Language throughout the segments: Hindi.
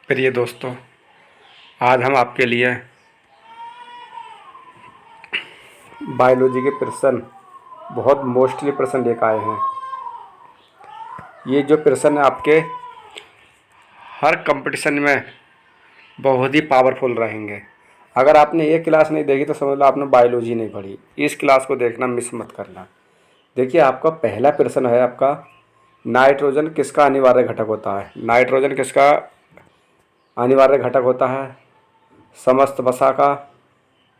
प्रिय दोस्तों, आज हम आपके लिए बायोलॉजी के प्रश्न, बहुत मोस्टली प्रश्न लेकर आए हैं। ये जो प्रश्न है आपके हर कंपटीशन में बहुत ही पावरफुल रहेंगे। अगर आपने ये क्लास नहीं देखी तो समझ लो आपने बायोलॉजी नहीं पढ़ी। इस क्लास को देखना मिस मत करना। देखिए, आपका पहला प्रश्न है आपका, नाइट्रोजन किसका अनिवार्य घटक होता है? नाइट्रोजन किसका अनिवार्य घटक होता है? समस्त वसा का,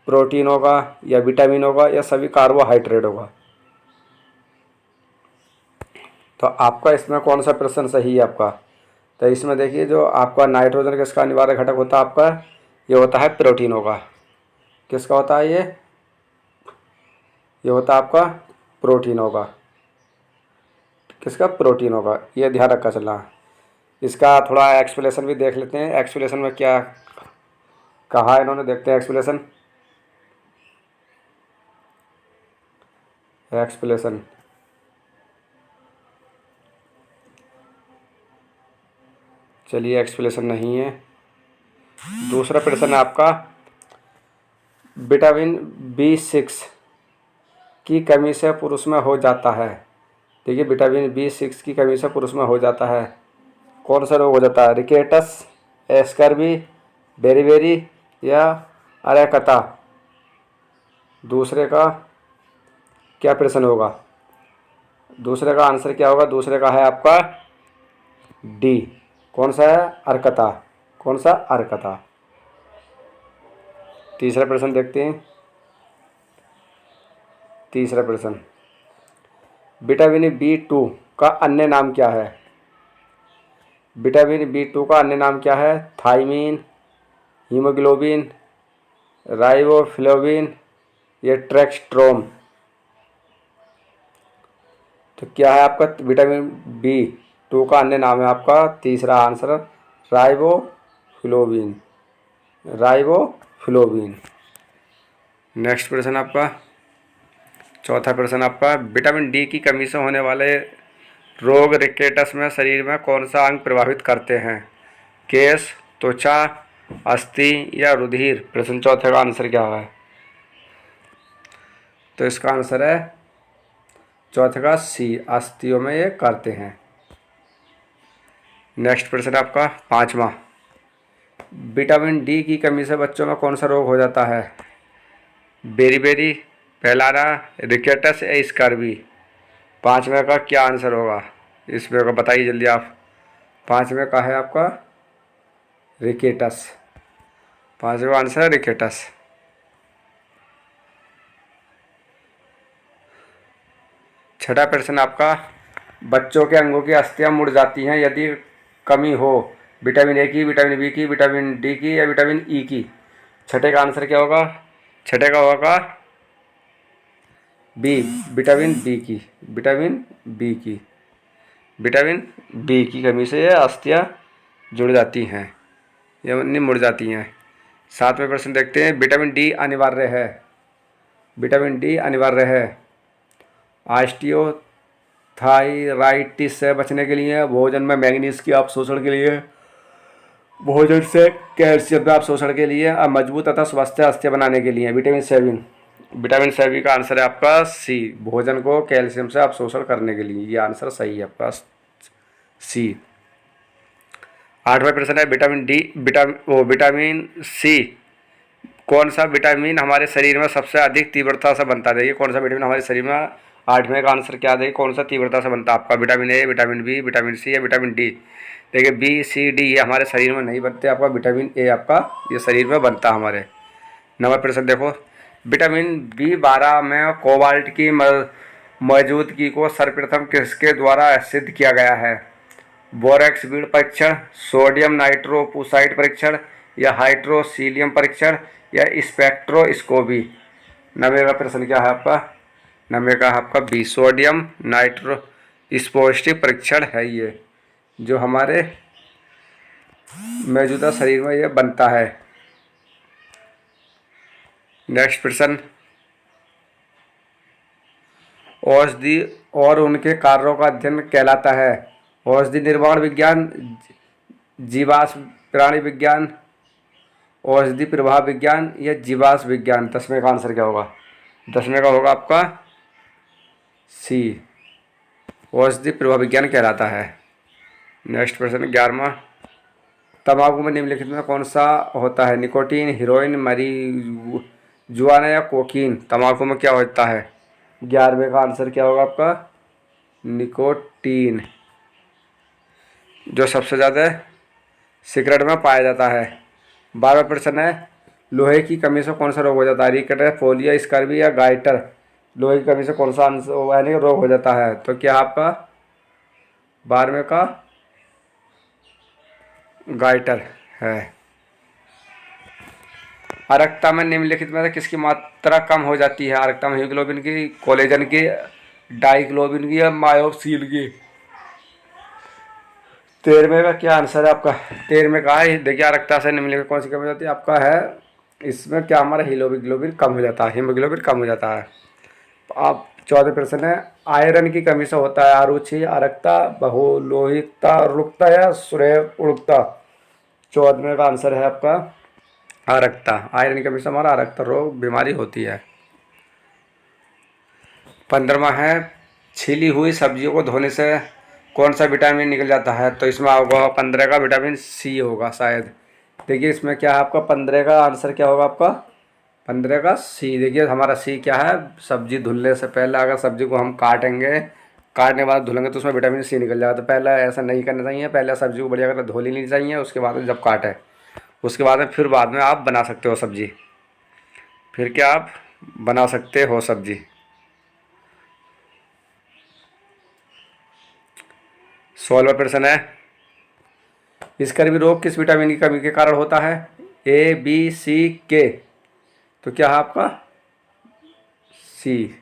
प्रोटीन होगा या विटामिन होगा या सभी कार्बोहाइड्रेट होगा? तो आपका इसमें कौन सा प्रश्न सही है आपका? तो इसमें देखिए, जो आपका नाइट्रोजन किसका अनिवार्य घटक होता है आपका, ये होता है प्रोटीन होगा। किसका होता है ये होता है आपका प्रोटीन होगा। किसका? प्रोटीन होगा। ये ध्यान रखा चलना। इसका थोड़ा एक्सप्लेनेशन भी देख लेते हैं। एक्सप्लेनेशन में क्या कहा है इन्होंने, देखते हैं एक्सप्लेनेशन। एक्सप्लेनेशन चलिए, एक्सप्लेनेशन नहीं है। दूसरा प्रश्न है आपका, विटामिन B6 की कमी से पुरुष में हो जाता है। देखिए, विटामिन B6 की कमी से पुरुष में हो जाता है। कौन सा रोग हो जाता है? रिकेटस, एस्कर्बी, बेरीबेरी या अरेकता? दूसरे का क्या प्रश्न होगा? दूसरे का आंसर क्या होगा? दूसरे का है आपका डी। कौन सा है? अर्कता। कौन सा? अर्कता। तीसरा प्रश्न देखते हैं। तीसरा प्रश्न, विटामिन B2 का अन्य नाम क्या है? विटामिन B2 का अन्य नाम क्या है? थायमीन, हीमोग्लोबिन, राइबोफ्लेविन या ट्रेक्स्ट्रोम? तो क्या है आपका विटामिन B2 का अन्य नाम है आपका तीसरा आंसर राइबोफ्लोविन। राइबोफ्लोविन। नेक्स्ट प्रश्न आपका, चौथा प्रश्न आपका, विटामिन डी की कमी से होने वाले रोग रिकेटस में शरीर में कौन सा अंग प्रभावित करते हैं? केश, त्वचा, अस्थि या रुधिर? प्रश्न चौथे का आंसर क्या है? तो इसका आंसर है चौथे का सी, अस्थियों में ये करते हैं। नेक्स्ट प्रश्न आपका पांचवा, विटामिन डी की कमी से बच्चों में कौन सा रोग हो जाता है? बेरीबेरी, पेलारा, रिकेटस या स्कर्वी? पांचवें का क्या आंसर होगा? इसमें का बताइए जल्दी आप। पांचवें का है आपका रिकेटस। पांचवा आंसर है रिकेटस। छठा प्रश्न आपका, बच्चों के अंगों की अस्थियां मुड़ जाती हैं यदि कमी हो विटामिन ए की, विटामिन बी की, विटामिन डी की या विटामिन ई की? छठे का आंसर क्या होगा? छठे का होगा बी, विटामिन बी की। विटामिन बी की। विटामिन बी की कमी से ये अस्थियां जुड़ जाती हैं या नहीं मुड़ जाती हैं। सातवें प्रश्न देखते हैं, विटामिन डी अनिवार्य है। विटामिन डी अनिवार्य है ऑस्टियोथायराइटिस से बचने के लिए, भोजन में मैग्नीज की अवशोषण के लिए, भोजन से कैल्शियम अवशोषण के लिए और मजबूत तथा स्वस्थ अस्थि बनाने के लिए। Vitamin seven. विटामिन सेवन का आंसर है आपका सी, भोजन को कैल्शियम से अवशोषण करने के लिए। ये आंसर सही है आपका सी। आठवां प्रश्न है, विटामिन सी कौन सा विटामिन हमारे शरीर में सबसे अधिक तीव्रता से बनता है? देखिए, कौन सा विटामिन हमारे शरीर में, आठवें का आंसर क्या है? कौन सा तीव्रता से बनता है आपका? Vitamin A, vitamin B, vitamin C या विटामिन डी? देखिए, बी सी डी ये हमारे शरीर में नहीं बनते। आपका विटामिन ए आपका ये शरीर में बनता है हमारे। नंबर प्रश्न देखो, विटामिन B12 में कोबाल्ट की मौजूदगी को सर्वप्रथम किसके द्वारा सिद्ध किया गया है? बोरेक्स बीड परीक्षण, सोडियम नाइट्रोपुसाइड परीक्षण या हाइड्रोसीलियम परीक्षण या स्पेक्ट्रोस्कोपी? नब्बे का प्रश्न क्या है आपका? नब्बे का आपका बी, सोडियम नाइट्रोस्पोस्टिक परीक्षण है ये, जो हमारे मौजूदा शरीर में ये बनता है। नेक्स्ट प्रश्न, औषधि और उनके कार्यों का अध्ययन कहलाता है? औषधि निर्माण विज्ञान, जीवाश्म प्राणी विज्ञान, औषधि प्रभाव विज्ञान या जीवाश्म विज्ञान। 10वें का आंसर क्या होगा? 10वें का होगा आपका सी, औषधि प्रभाव विज्ञान कहलाता है। नेक्स्ट प्रश्न 11वां, तंबाकू में निम्नलिखित में कौन सा होता है? निकोटीन, हीरोइन, marijuana या कोकीन। तंबाकू में क्या होता है? 11वें का आंसर क्या होगा आपका? निकोटीन, जो सबसे ज़्यादा सिगरेट में पाया जाता है। 12वां प्रश्न है, लोहे की कमी से कौन सा रोग हो जाता है? रिकेट, पोलियो, स्कर्वी या गाइटर। लोहे की कमी से कौन सा आंसर यानी रोग हो जाता है? तो क्या आपका 12वें का गाइटर है। अरक्ता में निम्नलिखित में से किसकी मात्रा कम हो जाती है? अरक्ता में हीमोग्लोबिन की, कोलेजन की, डाइग्लोबिन की या मायोसिन की। 13वें का क्या आंसर है आपका? 13वें का है, देखिए अरक्ता से निम्नलिखित कौन सी कम हो जाती है? आपका है इसमें क्या हमारा हीमोग्लोबिन कम हो जाता है, हीमोग्लोबिन कम हो जाता है। आप 14वें प्रश्न है, आयरन की कमी से होता है आरुचि, अरक्ता, बहुलोहितता, रुग्मता या श्वेतउड़ता। 14वें का आंसर है आपका अरक्ता। आयरन की कमी से हमारा अरक्ता रोग बीमारी होती है। 15वां है, छिली हुई सब्जियों को धोने से कौन सा विटामिन निकल जाता है? तो इसमें होगा 15 का विटामिन सी होगा शायद। देखिए इसमें क्या है आपका 15 का आंसर क्या होगा आपका? 15 का सी। देखिए हमारा सी क्या है? सब्जी धुलने से पहले अगर सब्जी को हम काटेंगे, काटने के बाद धुलेंगे तो उसमें विटामिन सी निकल जाएगा। तो पहले ऐसा नहीं करना चाहिए, पहले सब्जी को बढ़िया कर धो लेनी चाहिए, उसके बाद में जब काटें उसके बाद में फिर बाद में आप बना सकते हो सब्जी। फिर क्या आप बना सकते हो सब्जी। 16वां प्रश्न है, स्कर्वी रोग किस विटामिन की कमी के कारण होता है? ए, बी, सी, के। तो क्या है आपका सी,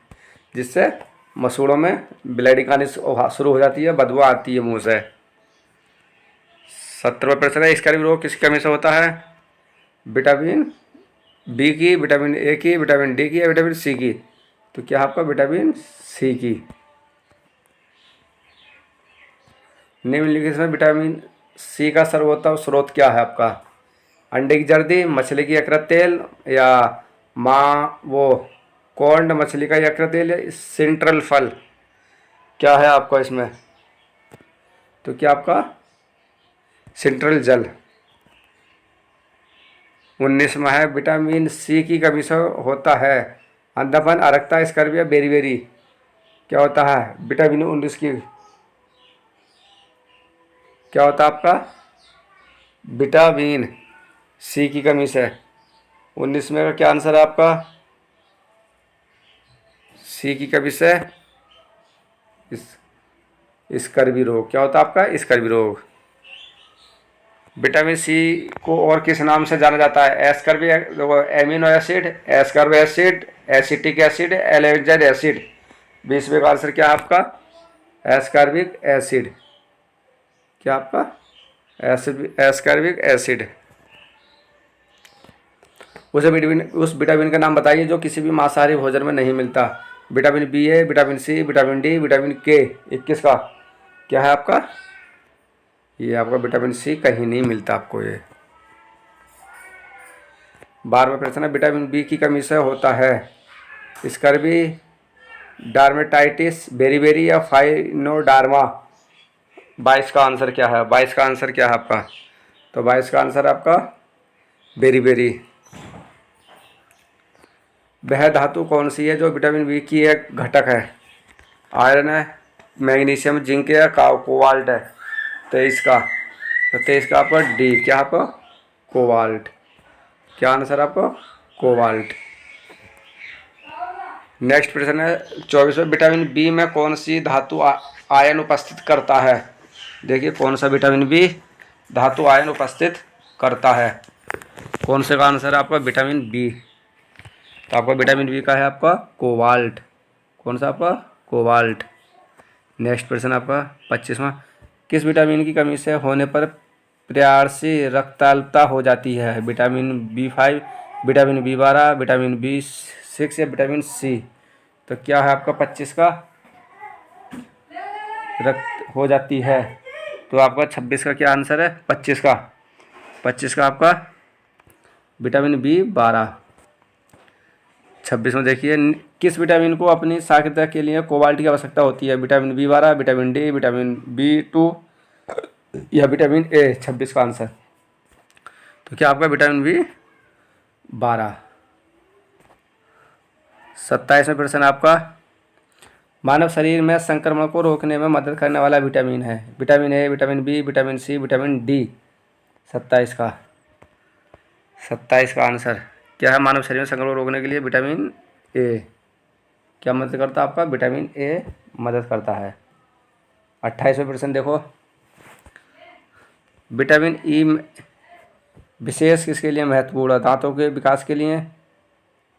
जिससे मसूड़ों में ब्लीडिंग आनी शुरू हो जाती है, बदबू आती है मुंह से। 17वां प्रश्न है, स्कर्वी रोग किस कमी से होता है? विटामिन बी की, विटामिन ए की, विटामिन डी की या विटामिन सी की। तो क्या आपका विटामिन सी की। निम्नलिखित में विटामिन सी का सर्वोत्तम स्रोत क्या है आपका? अंडे की जर्दी, मछली की यकृत तेल या कॉर्न मछली का यकृत तेल या सेंट्रल फल। क्या है आपका इसमें? तो क्या आपका सेंट्रल जल। 19वां है, विटामिन सी की कमी से होता है अंधापन, अरक्ता, स्कर्वी या बेरी। क्या होता है विटामिन 19 की? क्या होता है आपका विटामिन सी की कमी से? 19वें का क्या आंसर है आपका? सी की कमी से स्कर्वी रोग। क्या होता है आपका स्कर्वी रोग। विटामिन सी को और किस नाम से जाना जाता है? Ascorbic amino acid, ascorbic acid, acetic acid, एलेवेंजर एसिड। 20वें का आंसर क्या है आपका? Ascorbic acid. क्या आपका एस्कर्बिक एसिड। उस विटामिन का नाम बताइए जो किसी भी मांसाहारी भोजन में नहीं मिलता। विटामिन बी है, vitamin C, vitamin D, vitamin K. 21 का क्या है आपका? ये आपका विटामिन सी कहीं नहीं मिलता आपको ये। 12वां प्रश्न है, विटामिन बी की कमी से होता है स्कर्वी, डार्मेटाइटिस, बेरी या फाइनोडार्मा। 22 का आंसर क्या है? 22 का आंसर क्या है आपका? तो 22 का आंसर आपका बेरी। वह धातु कौन सी है जो विटामिन बी की एक घटक है? आयरन है, मैग्नीशियम, जिंक या कोबाल्ट है। 23 का, तो 23 का आपका डी। क्या आपका कोबाल्ट। क्या आंसर आपका कोबाल्ट। नेक्स्ट प्रश्न है 24वां, विटामिन बी में कौन सी धातु आयन उपस्थित करता है? देखिए कौन सा विटामिन बी धातु आयन उपस्थित करता है? कौन से का आंसर है आपका विटामिन बी? तो आपका विटामिन बी का है आपका कोबाल्ट। कौन सा आपका कोबाल्ट। नेक्स्ट प्रश्न आपका 25वां, किस विटामिन की कमी से होने पर प्रयासी रक्ताल्पता हो जाती है? Vitamin B5, vitamin B12, vitamin B6 या विटामिन सी। तो क्या है आपका 25 का रक्त हो जाती है? तो आपका 26 का क्या आंसर है? 25 का। 25 का आपका विटामिन B12। 26 में देखिए, किस विटामिन को अपनी सक्रियता के लिए कोबाल्ट की आवश्यकता होती है? Vitamin B12, vitamin D, vitamin B2 या विटामिन ए? 26 का आंसर तो क्या आपका विटामिन B12। 27वां प्रश्न आपका, मानव शरीर में संक्रमण को रोकने में मदद करने वाला विटामिन है? Vitamin A, vitamin B, vitamin C, vitamin D? 27 का आंसर क्या है? मानव शरीर में संक्रमण को रोकने के लिए विटामिन ए क्या मदद करता है? आपका विटामिन ए मदद करता है। 28वां प्रश्न देखो, विटामिन ई विशेष किसके लिए महत्वपूर्ण है? दांतों के विकास के लिए,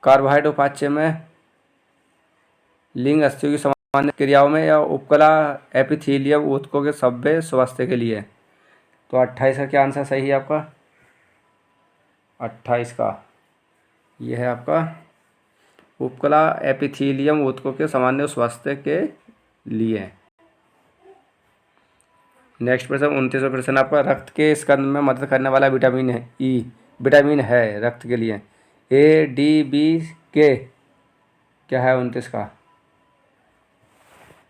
कार्बोहाइड्रेट उपापचय में, लिंग अस्थियों की सामान्य क्रियाओं में, या उपकला एपिथेलियम ऊतकों के सभ्य स्वास्थ्य के लिए? तो 28 का क्या आंसर सही है आपका? 28 का यह है आपका उपकला एपिथेलियम ऊतकों के सामान्य स्वास्थ्य के लिए। नेक्स्ट प्रश्न 29वां प्रश्न आपका, रक्त के स्कंद में मदद करने वाला विटामिन है ई विटामिन है रक्त के लिए? ए, डी, बी, के? क्या है 29 का?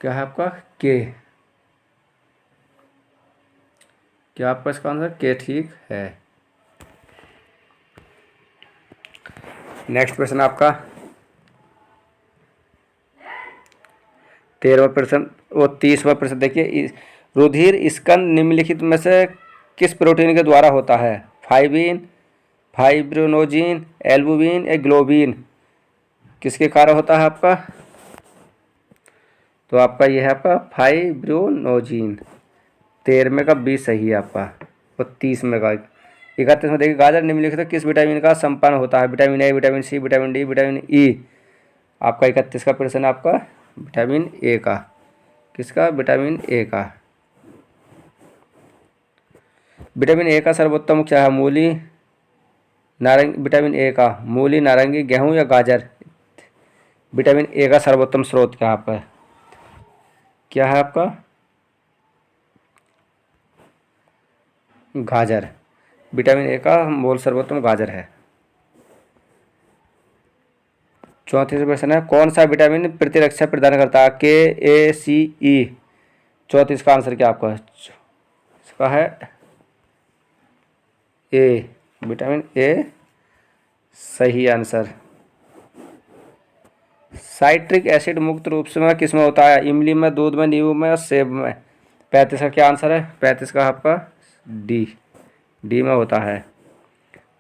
क्या है आपका? के। क्या आपका इसका आंसर के ठीक है। नेक्स्ट प्रश्न आपका 13वां प्रश्न और 30वां प्रश्न देखिए, रुधिर स्कंद निम्नलिखित में से किस प्रोटीन के द्वारा होता है? फाइब्रिन, फाइब्रिनोजिन, एल्बुमिन या ग्लोबिन? किसके कारण होता है आपका? तो आपका यह है आपका फाइब्रिनोजिन। 13वें का बी सही है आपका। और 30 में का 31 में देखिए, गाजर निम्नलिखित किस विटामिन का संपन्न होता है? Vitamin A, vitamin C, vitamin D, vitamin E? आपका 31 का प्रश्न आपका विटामिन ए का। किसका? विटामिन ए का। विटामिन ए का सर्वोत्तम क्या है? मूली, नारंगी? विटामिन ए का मूली, नारंगी, गेहूं या गाजर? विटामिन ए का सर्वोत्तम स्रोत क्या है आपका? क्या है आपका? गाजर। विटामिन ए का मूल सर्वोत्तम गाजर है। 34वां प्रश्न है, कौन सा विटामिन प्रतिरक्षा प्रदान करता है? के, ए, सी, ई? 34 का आंसर क्या आपका? इसका है ए, विटामिन ए सही आंसर। साइट्रिक एसिड मुक्त रूप से किस में होता है? इमली में, दूध में, नींबू में, सेब में? 35 का क्या आंसर है? 35 का आपका डी में होता है।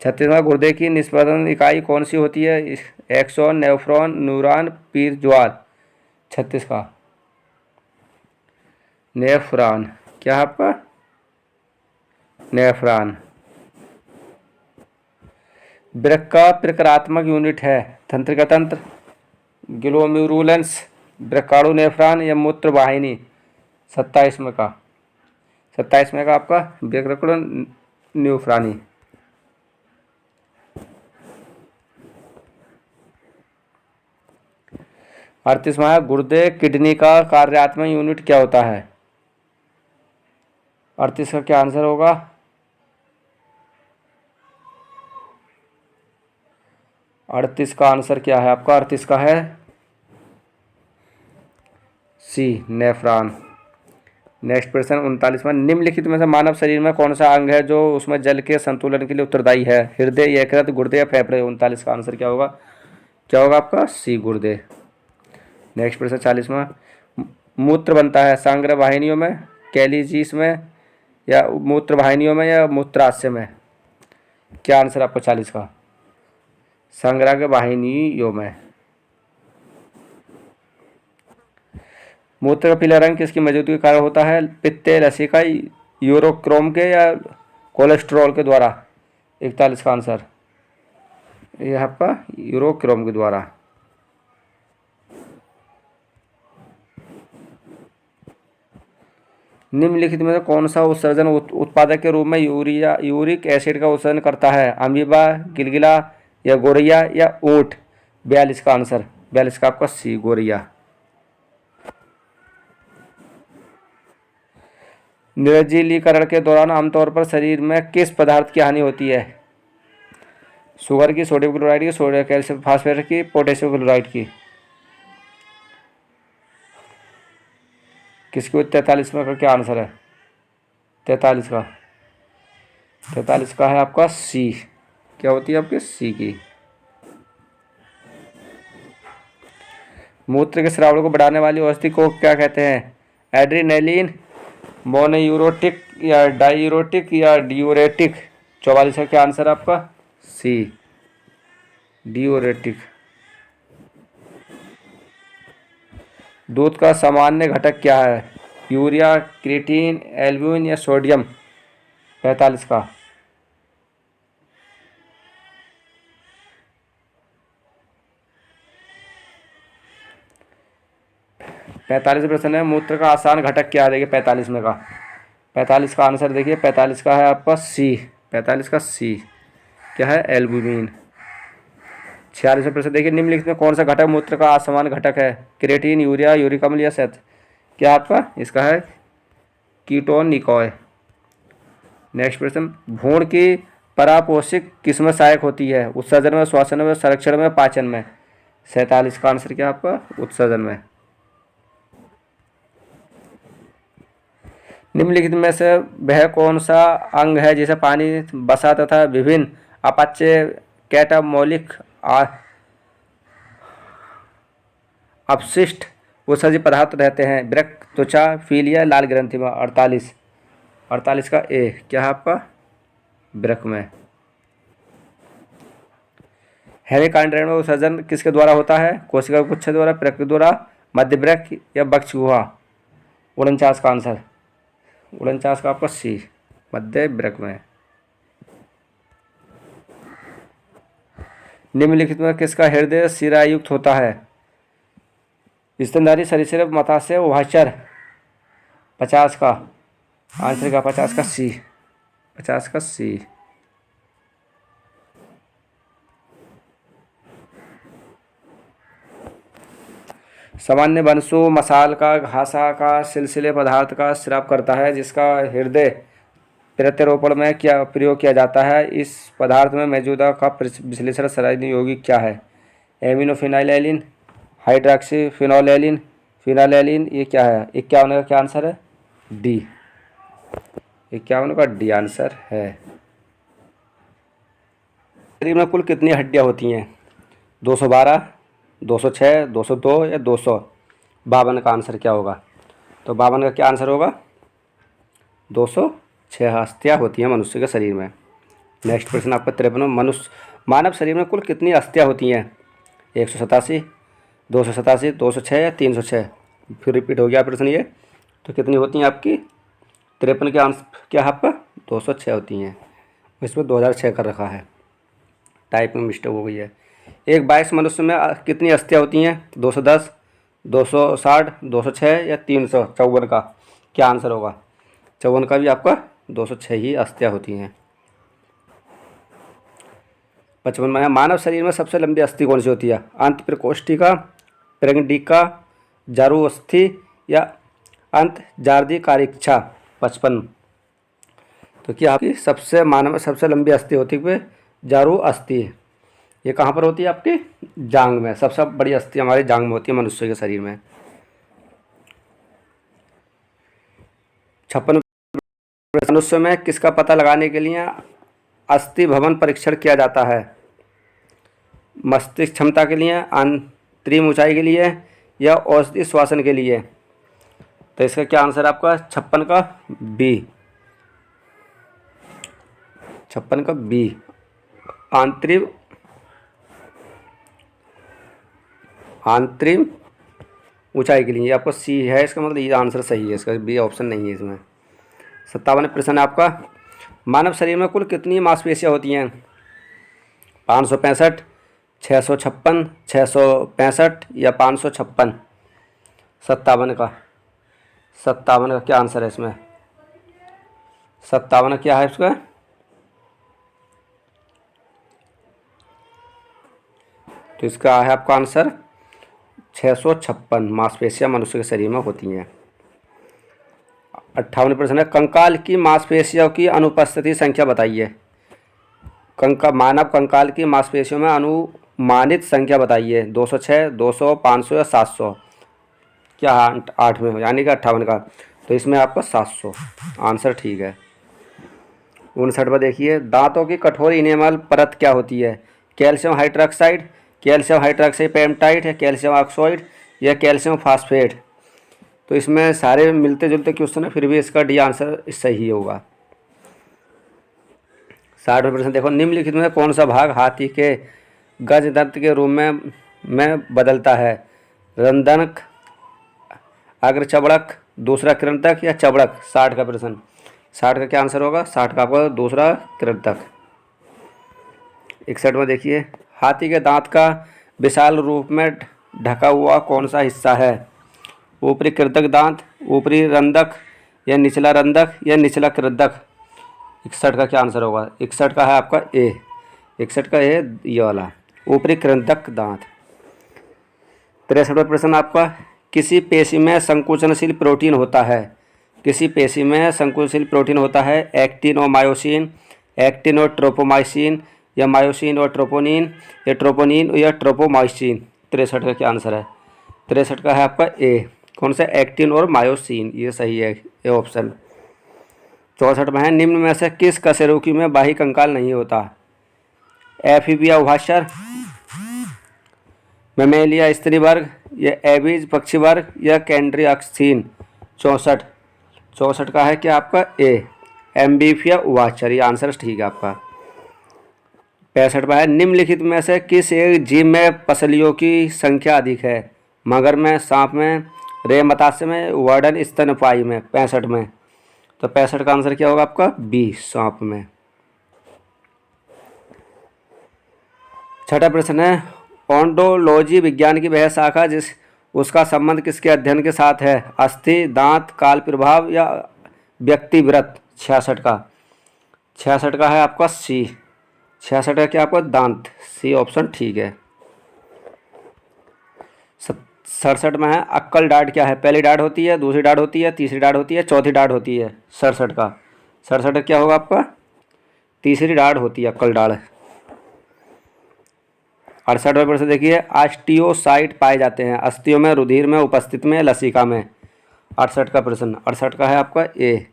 36वां, गुर्दे की निष्पादन इकाई कौन सी होती है? एक्सोन, नेफ्रॉन, न्यूरॉन, पीर ज्वार? 36 का नेफ्रॉन। क्या है आपका? नेफ्रॉन। वृक्क का प्रकारात्मक यूनिट है? तंत्रिका तंत्र, ग्लोमेरुलस, वृक्काणु, नेफ्रॉन या मूत्र वाहिनी? 27वें का 27वें का आपका वृक्काणु न्यूफ्रानी। 38वां, गुर्दे किडनी का कार्यात्मक यूनिट क्या होता है? 38 का क्या आंसर होगा? 38 का आंसर क्या है आपका? 38 का है सी, नेफ्रॉन। नेक्स्ट प्रश्न 39वां, निम्नलिखित में से मानव शरीर में कौन सा अंग है जो उसमें जल के संतुलन के लिए उत्तरदायी है? हृदय, यकृत, गुर्दे या फेफड़े? 39 का आंसर क्या होगा? क्या होगा आपका? सी, गुर्दे। नेक्स्ट प्रश्न 40वां, मूत्र बनता है सांग्र वाहिनियों में, कैलिजीस में, या मूत्र वाहिनियों में, या मूत्राशय में? क्या आंसर आपका 40 का? सांग्र वाहिनियों में। मूत्र का पीला रंग किसकी मौजूदगी के कारण होता है? पित्त, लसिका, यूरोक्रोम के या कोलेस्ट्रॉल के द्वारा? 41 का आंसर यह आपका यूरोक्रोम के द्वारा। निम्नलिखित में से कौन सा उत्सर्जन उत्पादक के रूप में यूरिक एसिड का उत्सर्जन करता है? अमीबा, गिलगिला या गोरिया या ऊंट? 42 का आंसर 42 का आपका सी, गोरिया। निर्जलीकरण के दौरान आमतौर पर शरीर में किस पदार्थ की हानि होती है? शुगर की, सोडियम क्लोराइड की, सोडियम कैल्शियम फास्फेट की, पोटेशियम क्लोराइड की। किसकी 43 में का क्या आंसर है? 43 का, 43 का है आपका सी। क्या होती है आपके? सी की। मूत्र के स्राव को बढ़ाने वाली औषधि को क्या कहते हैं? एड्रीनेलिन, मोनोयूरोटिक या डायूरोटिक या डियूरेटिक। 44 का क्या आंसर है आपका? सी, डियूरेटिक। दूध का सामान्य घटक क्या है? यूरिया, क्रिएटिन, एल्ब्यूमिन या सोडियम। 45 का, 45 प्रश्न है। मूत्र का आसान घटक क्या है? देखिए 45 में का, 45 का आंसर देखिए, 45 का है आपका सी। 45 का सी क्या है? एल्ब्यूमिन। 46 प्रश्न देखिए, निम्नलिखित में कौन सा घटक मूत्र का असमान घटक है? क्रिएटिन, यूरिया, यूरिक अम्ल या शहद। क्या आपका इसका है? कीटोन निकॉय। नेक्स्ट प्रश्न, भ्रूण की परापोषक किसमें सहायक होती है? उत्सर्जन में, श्वसन में, संरक्षण में, पाचन में। 47 का आंसर क्या आपका? उत्सर्जन में। निम्नलिखित में से वह कौन सा अंग है जिसे पानी, वसा तथा विभिन्न अपचय कैटामोलिक अपशिष्ट उत्सर्जित पदार्थ रहते हैं? वृक्क, त्वचा, फील या लाल ग्रंथि में। 48 का ए क्या है आपका? वृक्क में। हेमिकांड्रेण में उत्सर्जन किसके द्वारा होता है? कोशिका गुच्छ द्वारा, प्रकृति द्वारा, मध्य वृक्क या बक्ष गुहा। 49 का आंसर, 49 का आपका सी, मध्य वृक्क में। निम्नलिखित में किसका हृदय शिरायुक्त होता है? स्तनधारी, सरीसृप, मत्स्य, उभयचर। 50 का आंसर का 50 का सी, 50 का सी। सामान्य वंशु मसाल का, घासा का, सिलसिले पदार्थ का स्राव करता है जिसका हृदय प्रत्यारोपण में क्या प्रयोग किया जाता है? इस पदार्थ में मौजूदा का विश्लेषण सराहनीय यौगिक क्या है? एमिनोफिनाइलैलिन, हाइड्रॉक्सी फिनोलेलिन, फिनालेलिन। ये क्या है? 51 का क्या आंसर है? डी, 51 का डी आंसर है। शरीर में कुल कितनी हड्डियां होती हैं? 212, 206, 202 या 252 का आंसर क्या होगा? तो 52 का क्या आंसर होगा? 206 अस्थियाँ होती हैं मनुष्य के शरीर में। नेक्स्ट प्रश्न आपका 53, मानव शरीर में कुल कितनी अस्थियाँ होती हैं? 187, 287, 206 या 306। फिर रिपीट हो गया प्रश्न ये। तो कितनी होती हैं आपकी? 53 के आंसर क्या है आपका? 206 होती हैं। इसमें 2006 कर रखा है, टाइप में मिस्टेक हो गई है। एक 22 मनुष्य में कितनी अस्थियाँ होती हैं? 210, 260, 206 या 354 का क्या आंसर होगा? 54 का भी आपका 206 ही अस्थियाँ होती हैं। 55 में मानव शरीर में सबसे लंबी अस्थि कौन सी होती है? अंतःप्रकोष्ठिका, प्रंगडिका, जारुअस्थि या अंतर्जार्दिकारिक्षा। 55। तो क्या आपकी मानव में सबसे लंबी अस्थि होती है जारू अस्थि। ये कहाँ पर होती है? आपकी जांग में। सबसे बड़ी अस्थि हमारी जांग में होती है मनुष्य के शरीर में। 56 मनुष्य में किसका पता लगाने के लिए अस्थि भवन परीक्षण किया जाता है? मस्तिष्क क्षमता के लिए, अंतरिम ऊंचाई के लिए या औषधि श्वसन के लिए। तो इसका क्या आंसर आपका? 56 का बी, 56 का बी, आंतरिक ऊंचाई के लिए। आपका सी है इसका मतलब, ये आंसर सही है इसका, बी ऑप्शन नहीं है इसमें। 57 प्रश्न है आपका, मानव शरीर में कुल कितनी मांसपेशियां होती हैं? 565, 656, 665 या 556। 57 का, 57 का क्या आंसर है इसमें? 57 क्या है इसका? तो इसका है आपका आंसर 656 मांसपेशियां मनुष्य के शरीर में होती हैं। 58 प्रश्न है, कंकाल की मांसपेशियों की अनुपस्थिति संख्या बताइए। मानव कंकाल की मांसपेशियों में अनुमानित संख्या बताइए। 206, 200, 500 या 700। क्या 8 में हो, यानी कि 58 का, तो इसमें आपका 700 आंसर ठीक है। 59 में देखिए, दांतों की कठोर इनेमल परत क्या होती है? Calcium hydroxide, calcium hydroxide peptide है, कैल्शियम ऑक्साइड या कैल्शियम फास्फेट। तो इसमें सारे मिलते जुलते क्वेश्चन है, फिर भी इसका डी आंसर सही होगा। 60वें प्रश्न देखो, निम्नलिखित में कौन सा भाग हाथी के गज दंत के रूप में बदलता है? रंधनक, अग्रचबड़क, दूसरा कृंतक या चबड़क? 60 का प्रश्न, 60 का क्या आंसर होगा? 60 का आपका दूसरा कृंतक। 61 में देखिए, हाथी के दांत का विशाल रूप में ढका हुआ कौन सा हिस्सा है? ऊपरी कृंतक दांत, ऊपरी रंधक या निचला रंधक या निचला कृंतक? 61 का क्या आंसर होगा? 61 का है आपका ए, 61 का ए ये वाला, ऊपरी कृंतक दांत। 63वां प्रश्न आपका, किसी पेशी में संकुचनशील प्रोटीन होता है? किसी पेशी में संकुचनशील प्रोटीन होता है? एक्टिन और मायोसिन, एक्टिन और ट्रोपोमाइसिन या मायोसिन और ट्रोपोनिन या ट्रोपोनिन या ट्रोपोमाइसिन? 63 का क्या आंसर है? 63 का है आपका ए, कौन सा? एक्टिन और मायोसिन, ये सही है ये ऑप्शन। 64 में है, निम्न में से किस कशेरुकी में बाह्य कंकाल नहीं होता? एफीबिया उभाशर, मेमेलिया स्त्री वर्ग या एबीज पक्षी वर्ग या कैंड्रियाक्सीन? 64 का है क्या आपका ए, एम्बीफिया उभाचर, ये आंसर ठीक है आपका। 65 में है, निम्नलिखित में से किस एक जीव में पसलियों की संख्या अधिक है? मगर में, सांप में, रे मत्स्य में, वर्डन स्तनपायी में? 65 में, तो 65 का आंसर क्या होगा आपका? बी, सांप में। 6वां प्रश्न है, ओंडोलॉजी विज्ञान की वह शाखा उसका संबंध किसके अध्ययन के साथ है? अस्थि, दांत, काल प्रभाव या व्यक्तिवृत्त? 66 का है आपका सी, 66 का क्या आपका? दांत, सी ऑप्शन ठीक है। 67 में है, अक्कल डाढ़ क्या है? पहली डाढ़ होती है, दूसरी डाढ़ होती है, तीसरी डाढ़ होती है, चौथी डाढ़ होती है? 67 क्या होगा आपका? तीसरी डाढ़ होती है अक्कल डाढ़। 68वें प्रश्न देखिए, ऑस्टियोसाइट पाए जाते हैं अस्थियों में, रुधिर में, उपस्थिति में, लसिका में? 68 का प्रश्न, 68 का है आपका ए,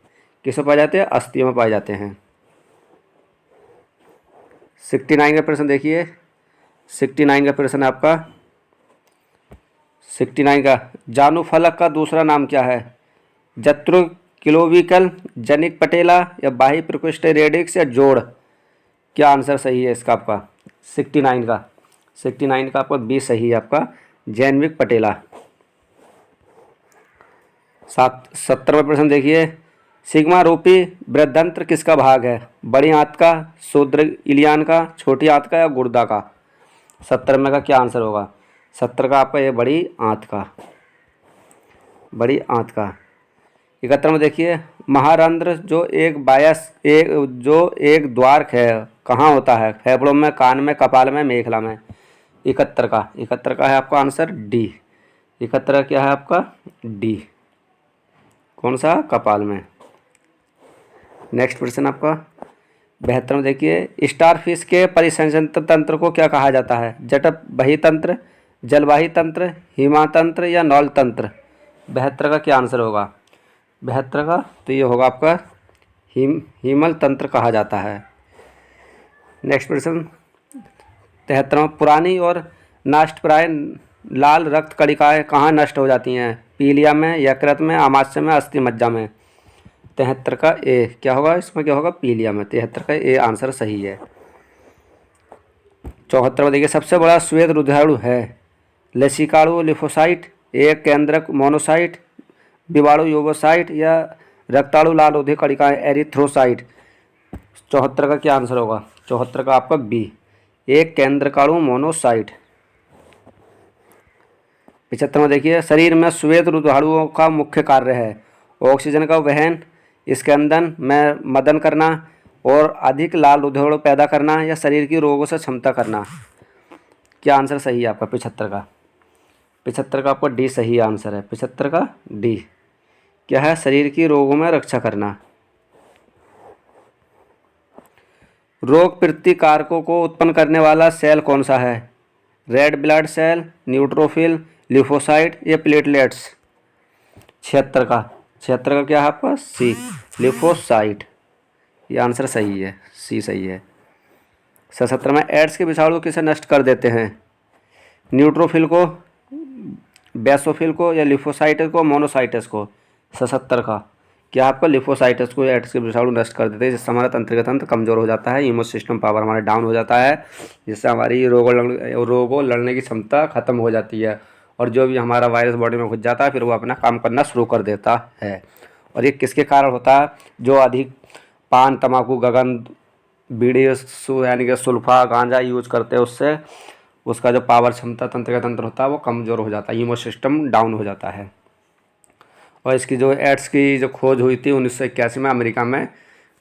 किसमें पाए जाते हैं? अस्थियों में पाए जाते हैं। 69 का प्रश्न देखिए, 69 का प्रश्न आपका, 69 का, जानुफलक का दूसरा नाम क्या है? जत्रु क्लोविकल, जनिक पटेला या बाह्य प्रकोष्ठ रेडिक्स या जोड़? क्या आंसर सही है इसका आपका? 69 का, 69 का आपका बी सही है आपका, जैनविक पटेला। 70वां प्रश्न देखिए, सिग्मा रूपी बृहदंत्र किसका भाग है? बड़ी आंत का, शूद्र इलियान का, छोटी आंत का या गुर्दा का? 70 में का क्या आंसर होगा? 70 का आपका ये बड़ी आंत का, बड़ी आंत का। 71 में देखिए, महारंध्र जो एक द्वारक है कहाँ होता है? फेफड़ों में, कान में, कपाल में, मेखला में? 71 का है आपका आंसर डी, 71 क्या है आपका? डी, कौन सा? कपाल में। नेक्स्ट प्रश्न आपका 72 में देखिए, स्टारफिश के परिसंचरण तंत्र को क्या कहा जाता है? जठरवाही तंत्र, जलवाही तंत्र, हिमातंत्र या नौल तंत्र? 72 का क्या आंसर होगा? 72 का तो ये होगा आपका हिमल तंत्र कहा जाता है। नेक्स्ट प्रश्न 73, पुरानी और नष्टप्राय लाल रक्त कणिकाएँ कहाँ नष्ट हो जाती हैं? पीलिया में, यकृत में, आमाशय में, अस्थि मज्जा में? 73 का ए क्या होगा? इसमें क्या होगा? पीलिया में। 73 का ए आंसर सही है। 74 में देखिए, सबसे बड़ा श्वेत रुधिराणु है? लसिकाणु लिफोसाइट, एक केंद्रक मोनोसाइट, विवाणु योगोसाइट या रक्ताणु लाल रुधिर कणिकाएँ एरिथ्रोसाइट? 74 का क्या आंसर होगा? 74 का आपका बी, एक केंद्रकाणु मोनोसाइट। 75 में देखिए, शरीर में श्वेत रुधिराणुओं का मुख्य कार्य है? ऑक्सीजन का वहन, स्कंदन में मदन करना और अधिक लाल रुधिर पैदा करना या शरीर की रोगों से क्षमता करना? क्या आंसर सही है आपका? 75 का, 75 का आपका डी सही आंसर है, 75 का डी, क्या है? शरीर की रोगों में रक्षा करना। रोग प्रतिकारकों को उत्पन्न करने वाला सेल कौन सा है? रेड ब्लड सेल, न्यूट्रोफिल, लिफोसाइट या प्लेटलेट्स? 76 का, 76 का क्या है आपका? सी, लिफोसाइट। ये आंसर सही है, सी सही है। 77 में एड्स के विषाणु किसे नष्ट कर देते हैं? न्यूट्रोफिल को, बेसोफिल को या लिफोसाइटस को, मोनोसाइटस को? 77 का क्या आपका? लिफोसाइटस को एड्स के विषाणु नष्ट कर देते हैं, जिससे हमारा तंत्रिका तंत्र कमजोर हो जाता है, इम्यून सिस्टम पावर हमारा डाउन हो जाता है, जिससे हमारी रोगों लड़ने की क्षमता खत्म हो जाती है, और जो भी हमारा वायरस बॉडी में घुस जाता है फिर वो अपना काम करना शुरू कर देता है। और ये किसके कारण होता है? जो अधिक पान, तम्बाकू, गगन, बीड़ी यानी कि सुल्फा, गांजा यूज करते हैं, उससे उसका जो पावर क्षमता तंत्रिका तंत्र होता है वो कमज़ोर हो जाता है, इम्यून सिस्टम डाउन हो जाता है। और इसकी जो एड्स की जो खोज हुई थी 1981 में अमेरिका में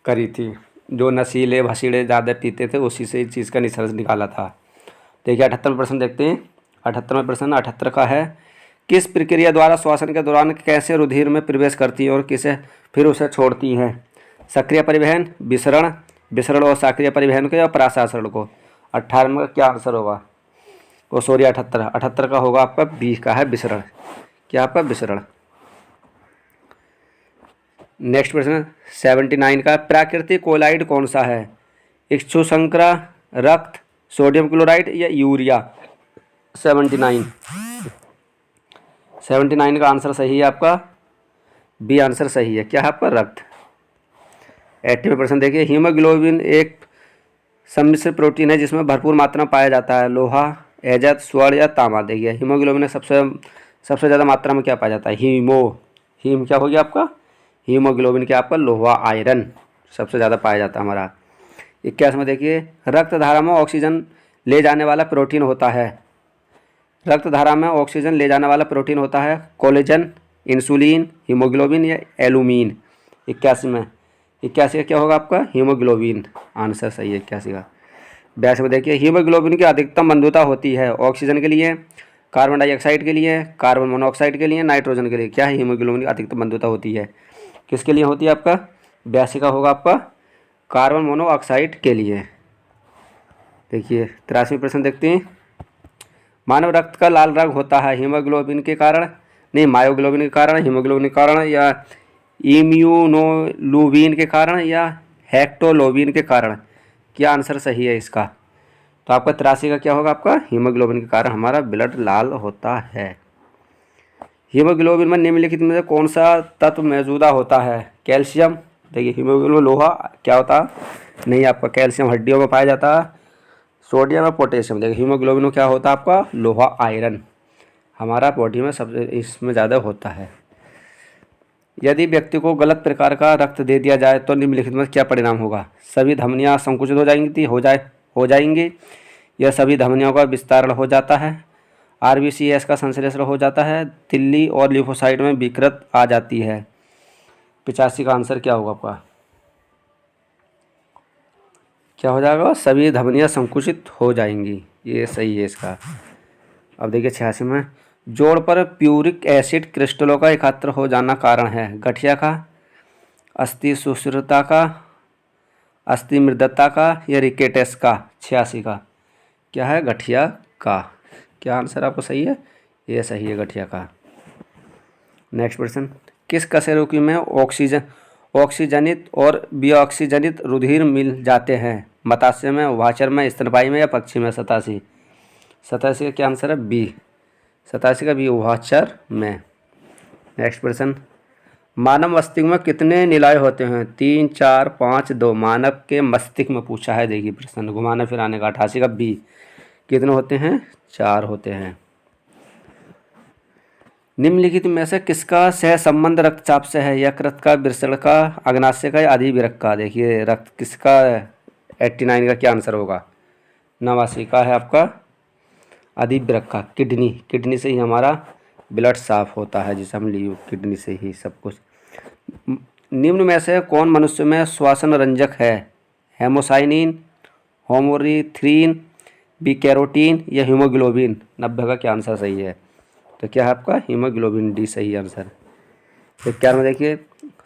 करी थी। जो नशीले भसीड़े ज़्यादा पीते थे उसी से इस चीज़ का निष्कर्ष निकाला था। देखिए 78 प्रश्न देखते हैं। 78वां प्रश्न 78 का है, किस प्रक्रिया द्वारा श्वसन के दौरान कैसे रुधिर में प्रवेश करती है और किसे फिर उसे छोड़ती हैं? सक्रिय परिवहन, विसरण और सक्रिय परिवहन को या पराशासन को? 18 में क्या आंसर होगा? वो सॉरी 78 का होगा आपका बी का है विसरण। क्या आपका? विसरण। नेक्स्ट प्रश्न 79 का, प्राकृतिक कोलाइड कौन सा है? इक्षुशंकरा, रक्त, सोडियम क्लोराइड या यूरिया? 79 का आंसर सही है आपका बी आंसर सही है। क्या है आपका? रक्त। 80वां प्रश्न देखिए, हीमोग्लोबिन एक सम्मिश्र प्रोटीन है जिसमें भरपूर मात्रा में पाया जाता है, लोहा, एजत, स्वर्ण या तांबा? देखिए हीमोग्लोबिन में सबसे ज़्यादा मात्रा में क्या पाया जाता है? हीम क्या हो गया आपका? हीमोग्लोबिन क्या आपका? लोहा, आयरन सबसे ज़्यादा पाया जाता है हमारा। 21 में देखिए, रक्त धारा में ऑक्सीजन ले जाने वाला प्रोटीन होता है। रक्त धारा में ऑक्सीजन ले जाने वाला प्रोटीन होता है कोलेजन, इंसुलिन, हीमोग्लोबिन या एलुमिन? 81 का क्या होगा आपका? हीमोग्लोबिन आंसर सही है 81 का। 82 में देखिए, हीमोग्लोबिन की अधिकतम बंधुता होती है ऑक्सीजन के लिए, कार्बन डाइऑक्साइड के लिए, कार्बन मोनोऑक्साइड के लिए, नाइट्रोजन के लिए? क्या है? हीमोग्लोबिन की अधिकतम बंधुता होती है किसके लिए होती है आपका? 82 का होगा आपका कार्बन मोनोऑक्साइड के लिए। देखिए 83 प्रश्न देखते हैं, मानव रक्त का लाल रंग होता है हीमोग्लोबिन के कारण, नहीं मायोग्लोबिन के कारण, हीमोग्लोबिन के कारण या इम्यूनोग्लोबिन के कारण या हेक्टोलोबिन के कारण? क्या आंसर सही है इसका? तो आपका 83 का क्या होगा आपका? हीमोग्लोबिन के कारण हमारा ब्लड लाल होता है। हीमोग्लोबिन में निम्नलिखित में से कौन सा तत्व मौजूदा होता है? कैल्शियम। देखिए हीमोग्लोबिन लोहा क्या होता नहीं आपका? कैल्शियम हड्डियों में पाया जाता है, सोडियम और पोटेशियम। देखिए हीमोग्लोबिन में क्या होता है आपका? लोहा, आयरन हमारा बॉडी में सबसे इसमें ज़्यादा होता है। यदि व्यक्ति को गलत प्रकार का रक्त दे दिया जाए तो निम्नलिखित में क्या परिणाम होगा? सभी धमनियाँ संकुचित हो जाएंगी या सभी धमनियों का विस्तारण हो जाता है, आरबीसीएस का संश्लेषण हो जाता है, तिल्ली और लिम्फोसाइट में विकृत आ जाती है? 85 का आंसर क्या होगा आपका? क्या हो जाएगा? सभी धमनियाँ संकुचित हो जाएंगी, ये सही है इसका। अब देखिए 86 में, जोड़ पर प्यूरिक एसिड क्रिस्टलों का एकत्र हो जाना कारण है? गठिया का, अस्थि सुषुरता का, अस्थि मृदता का या रिकेटस का? 86 का क्या है? गठिया का। क्या आंसर आपको सही है? ये सही है गठिया का। नेक्स्ट प्रश्न, किस कशेरुकी में ऑक्सीजनित और विऑक्सीजनित रुधिर मिल जाते हैं? मत्स्य में, उभयचर में, स्तनपायी में या पक्षी में? 87 का क्या आंसर है? बी। 87 का बी, उभयचर में। नेक्स्ट प्रश्न, मानव मस्तिष्क में कितने निलाय होते हैं? 3, 4, 5, 2? मानव के मस्तिष्क में पूछा है, देखिए प्रश्न घुमाने फिराने का। 88 का बी, कितने होते हैं? 4 होते हैं। निम्नलिखित में से किसका सह संबंध रक्तचाप से है? यकृत का, वृषण का, अग्नाशय का या अधिवृक्क का? देखिए रक्त किसका? 89 का क्या आंसर होगा? 89 का है आपका अधिवृक्क का, किडनी से ही हमारा ब्लड साफ होता है, जिसे हम लिए किडनी से ही सब कुछ। निम्न में से कौन मनुष्य में श्वसन रंजक है? हेमोसाइनिन, होमोरिथ्रिन, बिकैरोटीन या हीमोग्लोबिन? 90 का क्या आंसर सही है? तो क्या है आपका? हीमोग्लोबिन डी सही आंसर। 91 देखिए,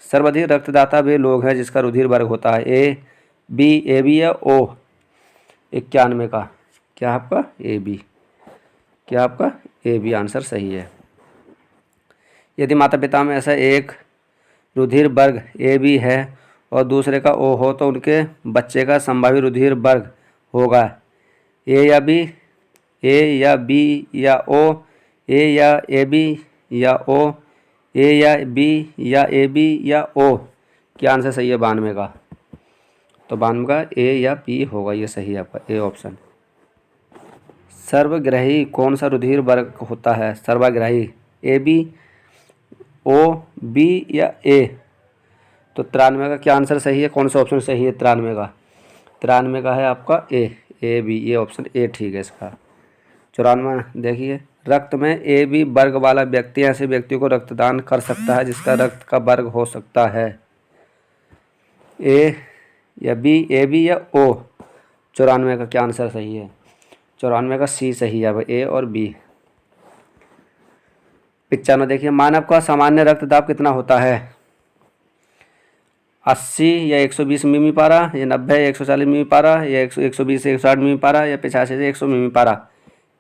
सर्वाधिक रक्तदाता वे लोग हैं जिसका रुधिर वर्ग होता है ए बी या ओ। 91 का क्या आपका ए बी, क्या आपका ए बी आंसर सही है। यदि माता पिता में ऐसा एक रुधिर वर्ग ए बी है और दूसरे का ओ हो तो उनके बच्चे का संभावित रुधिर वर्ग होगा ए या बी या ओ, ए या ए बी या ओ, ए या बी या ओ। क्या आंसर सही है 92 का? तो 92 का ए या बी होगा, ये सही है आपका ए ऑप्शन। सर्वग्राही कौन सा रुधिर वर्ग होता है? सर्वग्राही ए बी, ओ, बी या ए। तो 93 का क्या आंसर सही है? कौन सा ऑप्शन सही है 93 का? 93 का है आपका ए बी, ये ऑप्शन ए ठीक है इसका। 94 देखिए, रक्त में ए बी वर्ग वाला व्यक्ति ऐसे व्यक्ति को रक्तदान कर सकता है जिसका रक्त का वर्ग हो सकता है ए या बी, ए बी या ओ। 94 का क्या आंसर सही है? 94 का सी सही है भाई, ए और बी। 95 देखिए, मानव का सामान्य रक्तदाब कितना होता है? 80 या 120 मिमी पारा, या 90 या 140 मिमी पारा, या 120 से 160 मिमी पारा, या 85 से 100 मिमी पारा।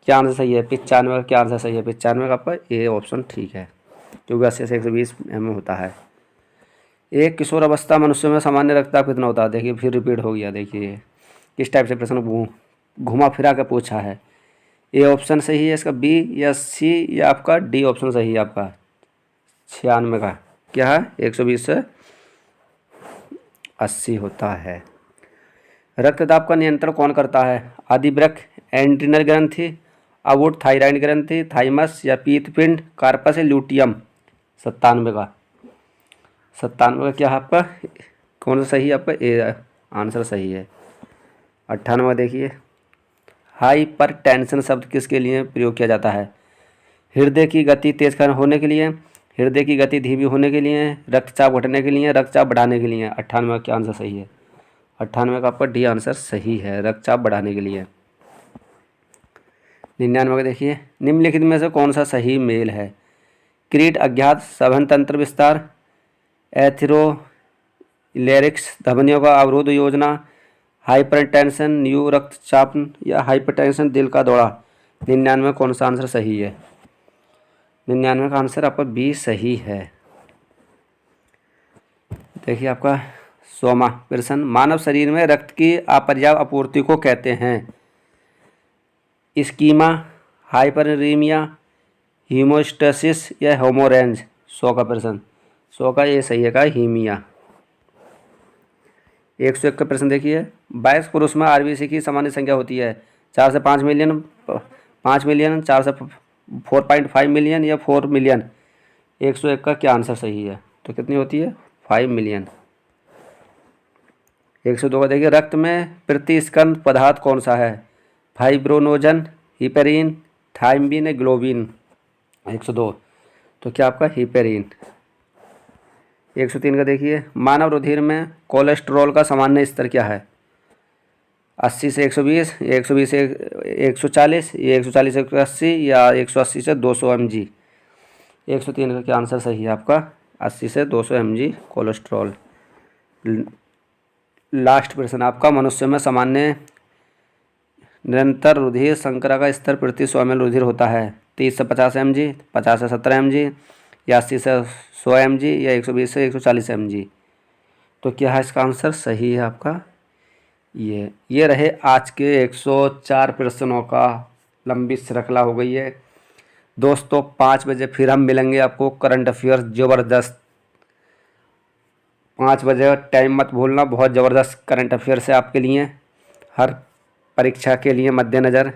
क्या आंसर सही है? 95 का क्या आंसर सही है? 95 का आपका ए ऑप्शन ठीक है, क्योंकि 80 से 120 में होता है। एक किशोर अवस्था मनुष्य में सामान्य रक्तदाब कितना होता है? देखिए फिर रिपीट हो गया, देखिए किस टाइप से प्रश्न घुमा फिरा के पूछा है। ए ऑप्शन सही है इसका, बी या सी या आपका डी ऑप्शन सही है आपका। 96 का क्या है? 120 से 80 होता है। रक्तदाब का नियंत्रण कौन करता है? आदिवृक्क, एड्रिनल ग्रंथि, अवुट थायराइड ग्रंथि, थाइमस या पीतपिंड, कार्पस या ल्यूटियम। 97 का 97 का क्या है आपका? कौन सा सही है आपका? ए आंसर सही है। 98 देखिए, हाइपरटेंशन शब्द किसके लिए प्रयोग किया जाता है? हृदय की गति तेज होने के लिए, हृदय की गति धीमी होने के लिए, रक्तचाप घटने के लिए, रक्तचाप बढ़ाने के लिए। 98 का क्या आंसर सही है? 98 का आपका डी आंसर सही है, रक्तचाप बढ़ाने के लिए। 99 का देखिए, निम्नलिखित में से कौन सा सही मेल है? क्रीट अज्ञात, सघन तंत्र विस्तार, एथेरोस्क्लेरोसिस धमनियों का अवरोध योजना, हाइपरटेंशन न्यू रक्तचाप, या हाइपरटेंशन दिल का दौरा। 99 कौन सा आंसर सही है? 99 का आंसर आपका बी सही है। देखिए आपका 100वां प्रश्न, मानव शरीर में रक्त की अपर्याप्त आपूर्ति को कहते हैं? इस्कीमा, हाइपरनीमिया, हीमोस्टेसिस या हेमोरेज। 100 का प्रश्न, 100 का ये सही है का हीमिया। 101 का प्रश्न देखिए, 22 पुरुष में आरबीसी की सामान्य संख्या होती है? 4 से 5 मिलियन, 5 मिलियन, 4 से 4.5 मिलियन या 4 मिलियन। 101 का क्या आंसर सही है? तो कितनी होती है? 5 मिलियन। 102 का देखिए, रक्त में प्रतिस्कंद पदार्थ कौन सा है? Fibrinogen, heparin, thymine, globin. 102 तो क्या आपका हिपेरिन। 103 का देखिए, मानव रुधिर में कोलेस्ट्रॉल का सामान्य स्तर क्या है? 80 से 120, 120 से 140, या 140 से 180, या 180 से 200 mg। 103 का क्या आंसर सही है आपका? 80 से 200 mg कोलेस्ट्रॉल। लास्ट प्रश्न आपका, मनुष्य में सामान्य निरंतर रुधिर शर्करा का स्तर प्रति 100 ml रुधिर होता है? 30 से 50 mg, 50 से 70 mg, या 80 से 100 mg, या 120 से 140 mg। तो क्या है इसका आंसर सही है आपका? ये रहे आज के 104 प्रश्नों का लंबी श्रृंखला हो गई है दोस्तों। 5 बजे फिर हम मिलेंगे आपको करंट अफेयर्स ज़बरदस्त। 5 बजे टाइम मत भूलना, बहुत ज़बरदस्त करंट अफेयर्स है आपके लिए, हर परीक्षा के लिए मद्देनज़र।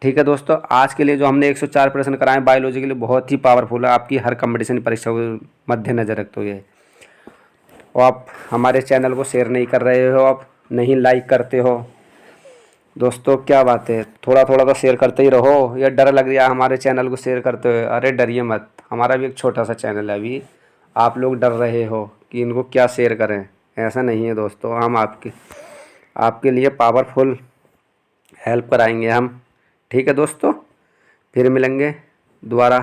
ठीक है दोस्तों, आज के लिए जो हमने 104 प्रश्न कराए बायोलॉजी के लिए बहुत ही पावरफुल है, आपकी हर कंपटीशन परीक्षा को मद्देनज़र रखते हुए। और आप हमारे चैनल को शेयर नहीं कर रहे हो, आप नहीं लाइक करते हो दोस्तों, क्या बात है? थोड़ा थोड़ा तो शेयर करते ही रहो। ये डर लग रहा है हमारे चैनल को शेयर करते हुए। अरे डरिए मत, हमारा भी एक छोटा सा चैनल है, अभी आप लोग डर रहे हो कि इनको क्या शेयर करें। ऐसा नहीं है दोस्तों, हम आपके लिए पावरफुल हेल्प कराएंगे हम। ठीक है दोस्तों, फिर मिलेंगे दोबारा।